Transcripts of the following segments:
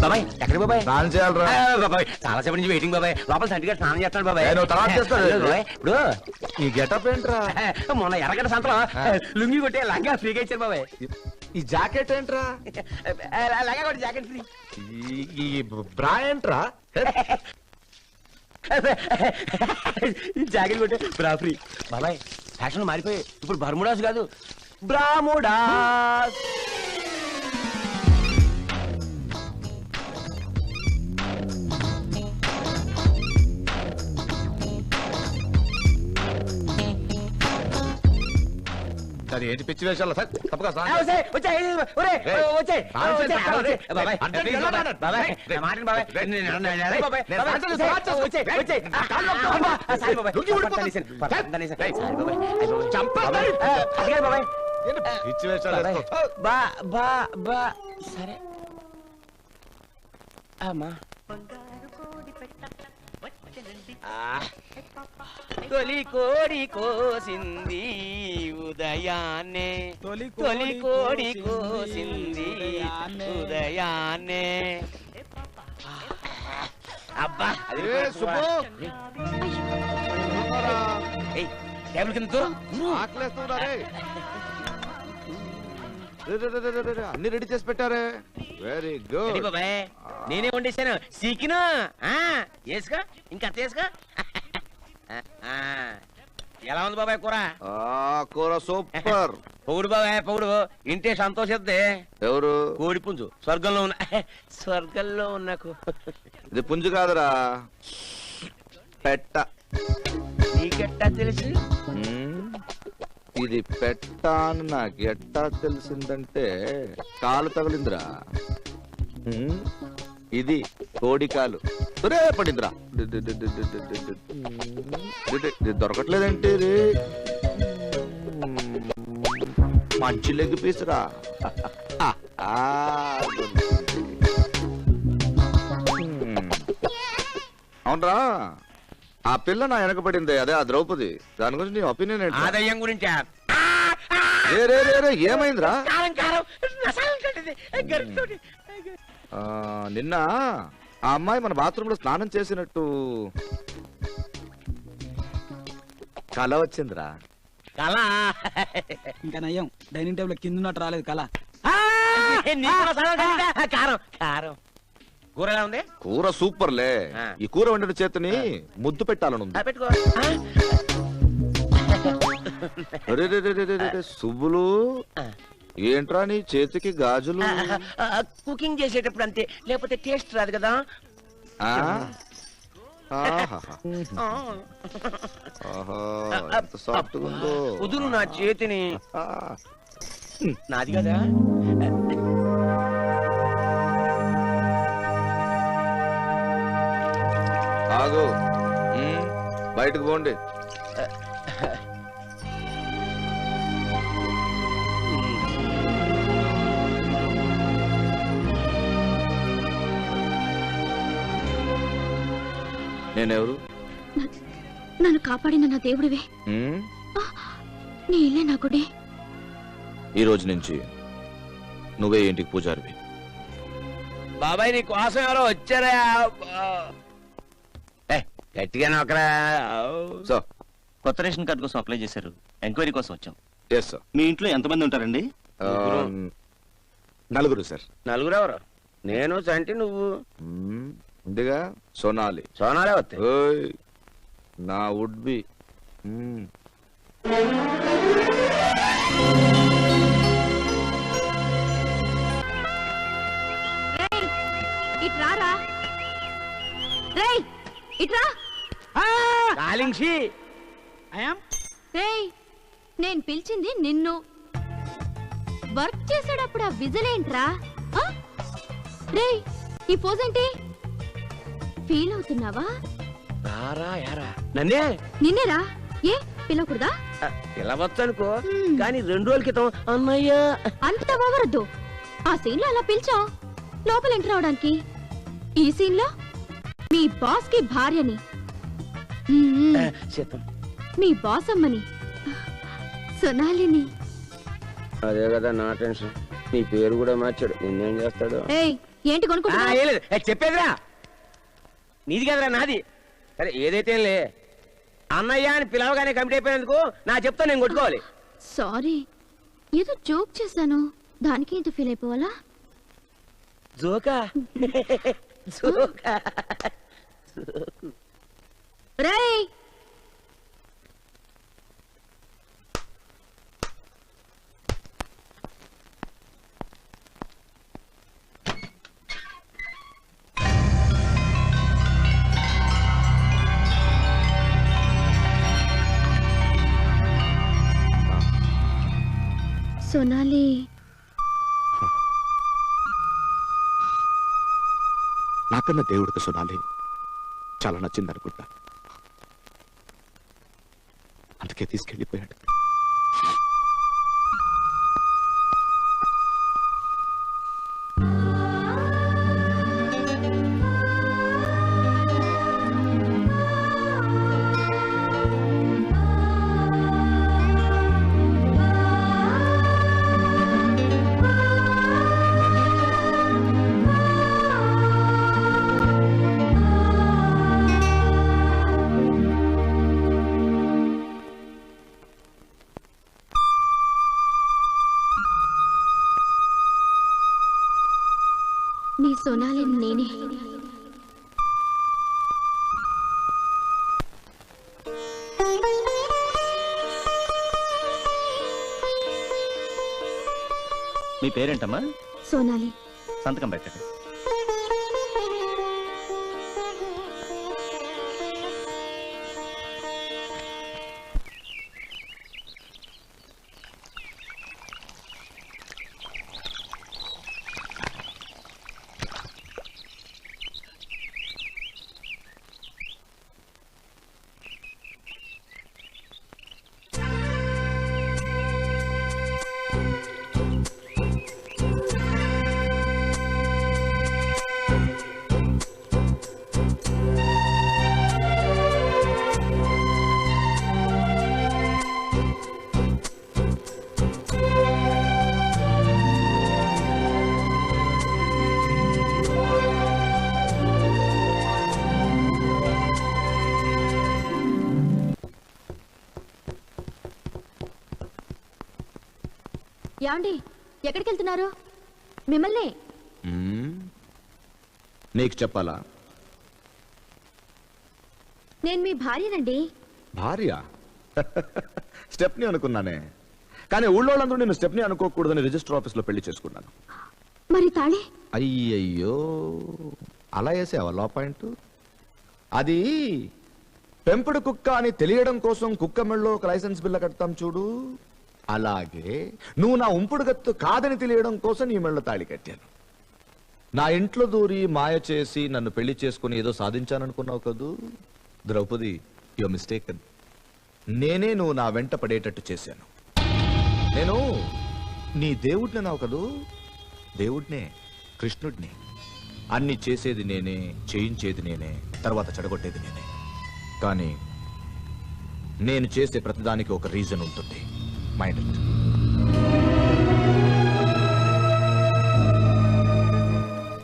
బాబాయ్ ఎక్కడ బాబాయ్? స్నానం చేయాలరా బాబాయ్, చాలా సేపటి నుంచి వెయిటింగ్ బాబాయ్. లోపల సంటిగా స్నానం చేస్తాడు బాబాయ్. తర్వాత చేస్తాడు. ఇప్పుడు ఈ గెటప్ ఏంట్రా? మొన్న ఎర్రగడ్డ సంతలో లుంగి కొట్టే లంగా ఫ్రీగా ఇచ్చారు బాబాయ్. ఈ జాకెట్ ఏంట్రా? లంగా కొట్టి జాకెట్ ఫ్రీ. ఈ బ్రా ఏంట్రా? జాకెట్ కొట్టే బ్రా ఫ్రీ. బాబాయ్ ఫ్యాషన్ మారిపోయి ఇప్పుడు బర్ముడాస్ కాదు, బ్రాముడాస్. అది ఏంటి పిచ్చి వేషాలు? తప్పగా పిచ్చి వేషాలు. సరే అమ్మా. తొలి కోడి కోసింది ఉదయాన్నే, తొలి కోడి కోసింది ఉదయాన్నే. అబ్బా టేబుల్ కింద అన్ని రెడీ చేసి పెట్టారే. వెరీ గుడ్ బాబాయ్. నేనే వండేశాను సీకిను. వేసుకో, ఇంకా వేసుకో. ఎలా ఉంది బాబాయ్ కూర? కూర సూపర్. పౌడు బాబాయ్ పౌడు. ఇంటే సంతోషిద్దే. ఎవరు? కోడి పుంజు. స్వర్గంలో ఉన్న స్వర్గంలో ఉన్నకు. ఇది పుంజు కాదురా, పెట్ట. నీకెట్టా తెలుసు? ఇది పెట్ట అని నాకు ఎట్టా తెలిసిందంటే కాలు తగిలిందిరా. ఇది కోడి కాలు పడిందిరా. దొరకట్లేదంటే మంచి లెగ్ పీసురా. అవునరా, ఆ పిల్ల నా వెనకబడింది, అదే ఆ ద్రౌపది. దాని గురించి నీ ఒపీనియన్ ఏంటి? ఆదయం గురించి ఏమైందిరా? నిన్న ఆ అమ్మాయి మన బాత్రూమ్ లో స్నానం చేసినట్టు కళ వచ్చిందిరా. కళ ఇంకా నయ్యం, డైనింగ్ టేబుల్ కింద ఉన్నట్టు రాలేదు కళ. కారం కారం. కూర ఎలా ఉంది? కూర సూపర్లే. ఈ కూర వండిన చేతిని ముద్దు పెట్టాలను. పెట్టుకో. సుబ్బులు ఏంట్రా నీ చేతికి గాజులు? కుకింగ్ చేసేటప్పుడు అంతే, లేకపోతే టేస్ట్ రాదు కదా. కుదురు నా చేతిని. నాది కదా. ఆగు, బయటకు పోండి. నేనెవరు? నన్ను కాపాడిన నా దేవుడివే. నీ ఇల్లే నా గుడి. ఈ రోజు నుంచి నువ్వే ఇంటికి పూజారివి. బాబాయ్ నీ కోసం ఎవరో వచ్చారా? గట్టిగా నొక్కరా. సో కొత్త రేషన్ కార్డు కోసం అప్లై చేశారు, ఎంక్వైరీ కోసం వచ్చాం. Yes sir. మీ ఇంట్లో ఎంతమంది ఉంటారండి? నలుగురు సార్. నలుగురు ఎవరు? నేను చంటి, నువ్వు. ఉందిగా సోనాలి. సోనాలే వస్తాయి. నా వుడ్ బి. ఇట్రారా, ఇట్రా. నేను పిలిచింది నిన్ను. వర్క్ చేసేటప్పుడు ఆ విజిలేంట్రా? రేయ్, ఈ పోజ్ ఏంటి? ఫీల్ అవుతున్నావా? నిన్నేరా. ఏ పిలవకూడదా? పిలవచ్చు అనుకో, కానీ 2 రోజుల క్రితం అన్నయ్యా అంత ఓవరద్దు. ఆ సీన్ లో అలా పిలిచావు లోపల ఎంటర్ అవడానికి. ఈ సీన్ లో మీ బాస్ కి భార్యని చేద్దాం. మీ బాస్ అమ్మని సొనాలిని. అదే కదా నా టెన్షన్. నీ పేరు కూడా మార్చాడు, నిన్నేం చేస్తాడు? ఏయ్ ఏంటి కొనుక్కుంటా? ఏం లేదు, చెప్పేదిరా. నీది కదరా, నాది. సరే ఏదైతే లే, అన్నయ్య అని పిలవగానే కమిటీ అయిపోయినందుకు నా చెప్తా నేను కొట్టుకోవాలి. సారీ, ఏదో జోక్ చేశాను, దానికి ఇంత ఫీల్ అయిపోవాలా? జోకా? జోకా? రేయ్ సొనాలి, నాకన్నా దేవుడికి సొనాలి చాలా నచ్చింది అనుకుంటా, అందుకే తీసుకెళ్ళిపోయాడు. నీ సొనాలిని నేనే. మీ పేరేంటమ్మా? సోనాలి. సంతకం పెట్టండి. యాండి, ఎక్కడికి వెళ్తున్నారు? మిమ్మల్ని. నీకు చెప్పాలా? నేను మీ భార్యనండి. భార్య? స్టెప్ని అనుకున్నానే, కానీ ఊళ్ళోళ్ళందరూ నేను స్టెప్ని అనుకోకూడదని రిజిస్టర్ ఆఫీస్ లో పెళ్లి చేసుకున్నాను. మరి తాళి? అయ్యయ్యో, అలా వేసావా లా పాయింట్? అది పెంపుడు కుక్క అని తెలియడం కోసం కుక్క మెళ్ళలో ఒక లైసెన్స్ బిల్ల కడతాం చూడు, అలాగే నువ్వు నా ఉంపుడు గత్తు కాదని తెలియడం కోసం నీ మెళ్ళ తాళి కట్టాను. నా ఇంట్లో దూరి మాయ చేసి నన్ను పెళ్లి చేసుకుని ఏదో సాధించాననుకున్నావు కదూ ద్రౌపది, యు మిస్టేకన్. నేనే నువ్వు నా వెంట పడేటట్టు చేశాను. నేను నీ దేవుడిని నావు కదూ, దేవుడినే, కృష్ణుడిని. అన్ని చేసేది నేనే, చేయించేది నేనే, తర్వాత చెడగొట్టేది నేనే. కానీ నేను చేసే ప్రతిదానికి ఒక రీజన్ ఉంటుంది. Mind it.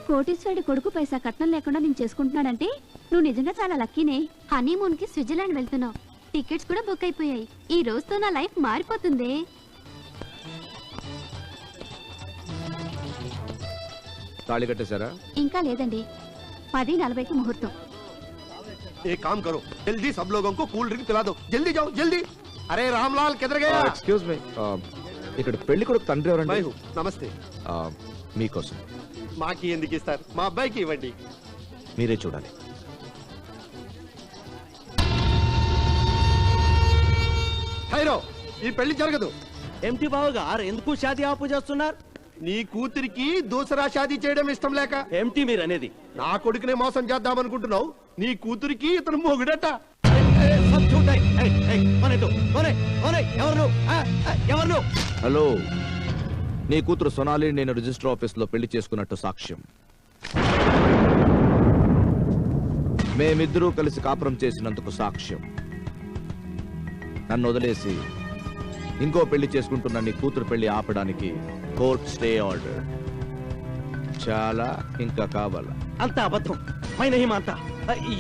కోటీశ్వరుడి కొడుకు పైసా కట్నం లేకుండా నేను చేసుకుంటున్నాడంటే నువ్వు నిజంగా చాలా లక్కీనే. హనీమూన్ కి స్విట్జర్లాండ్ వెళ్తున్నావు, టికెట్స్ కూడా బుక్ అయిపోయాయి. ఈ రోజుతో నా లైఫ్ మారిపోతుంది. తాళి కట్టేశారా? ఇంకా లేదండి, 10:40కి ముహూర్తం. एक काम करो, जल्दी सब लोगों को कूल ड्रिंक पिला दो, जल्दी जाओ जल्दी. अरे रामलाल किधर गया? ఎక్స్క్యూజ్ మీ, ఇక్కడ పెళ్లి కొడుకు తండ్రి ఎవరండి? मैं हूँ. नमस्ते. మీకోసం. మాకి ఎందుకు ఇస్తారు, మా అబ్బాయికి ఇవ్వండి. మీరే చూడాలి. హైరో, ఈ పెళ్లి జరగదు. ఎంటి బావు గారు ఎందుకు షాదీ ఆపు చేస్తున్నారు? నీ కూతురికి దూసరా షాదీ చేయడం ఇష్టం లేక. ఎంటి మీరు అనేది? నా కొడుకునే మోసం చేద్దాం అనుకుంటున్నావు. నీ కూతురికి ఇతను మొగుడట. హలో, నీ కూతురు సొనాలి నేను రిజిస్టర్ ఆఫీస్ లో పెళ్లి చేసుకున్నట్టు సాక్ష్యం. మేమిద్దరూ కలిసి కాపురం చేసినందుకు సాక్ష్యం. నన్ను వదిలేసి ఇంకో పెళ్లి చేసుకుంటున్న నీ కూతురు పెళ్లి ఆపడానికి కోర్ట్ స్టే ఆర్డర్. చాలా ఇంకా కావాలా? అంత అబద్ధం పైన హిమంత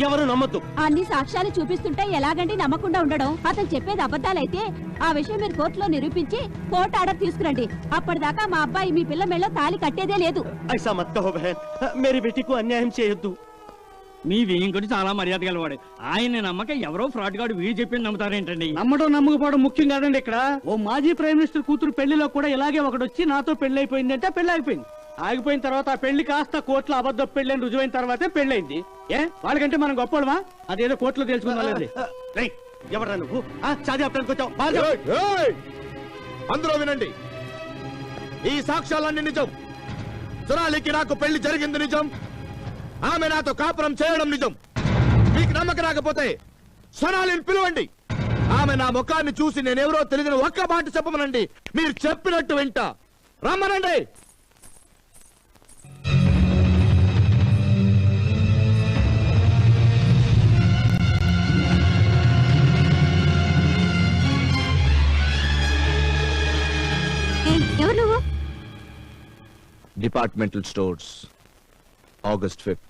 ఎవరు నమ్మద్దు. అన్ని సాక్ష్యాలు చూపిస్తుంటే ఎలాగండి నమ్మకుండా ఉండడం? అతను చెప్పేది అబద్ధాలైతే ఆ విషయం మీరు కోర్టులో నిరూపించి కోర్టు ఆర్డర్ తీసుకురండి. అప్పటిదాకా మా అబ్బాయి మీ పిల్ల మెళ్ళో తాళి కట్టేదే లేదు. ఐసా మత్ కహో బహన్, మేరీ బేటీకు అన్యాయం చేయొద్దు. మీ వీయింకుడు చాలా మర్యాద గలవాడు. ఆయన నమ్మక ఎవరో ఫ్రాడ్ గాడు వీడు చెప్పింది నమ్ముతారేంటండి? నమ్మడం నమ్మకపోవడం ముఖ్యం కాదండి. ఇక్కడ ఓ మాజీ ప్రైమ్ మినిస్టర్ కూతురు పెళ్లిలో కూడా ఇలాగే ఒకడు వచ్చి నాతో పెళ్లి అయిపోయింది అంటే పెళ్లి అయిపోయింది. ఆగిపోయిన తర్వాత ఆ పెళ్లి కాస్త కోర్టులో అబద్ధ పెళ్లి అని రుజువైన తర్వాతే పెళ్ళైంది. వాళ్ళకంటే మనం గొప్పవాళ్ళమా? అదేదో కోర్టులో తెలుసుకుందాం. ఎవరా నువ్వు? చాది ఆపడానికి వచ్చావు? అందరూ వినండి, ఈ సాక్ష్యాలన్నీ నిజం. సునాలికి నాకు పెళ్లి జరిగింది నిజం. ఆమె నాతో కాపురం చేయడం నిజం. మీకు నమ్మకం రాకపోతే సొనాలిని పిలవండి. ఆమె నా ముఖాన్ని చూసి నేనెవరో తెలియని ఒక్క మాట చెప్పమనండి. మీరు చెప్పినట్టు వింటా. రమ్మనండి. ఎవరు నువ్వు? Departmental stores, August 5th.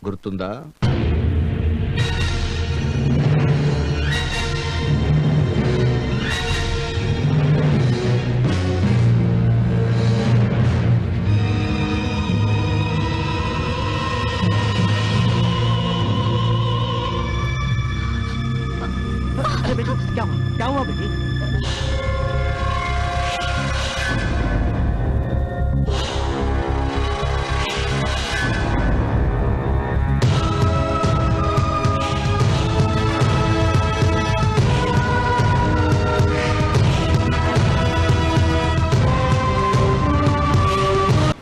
గుర్తుందా? क्या हुआ बेटी?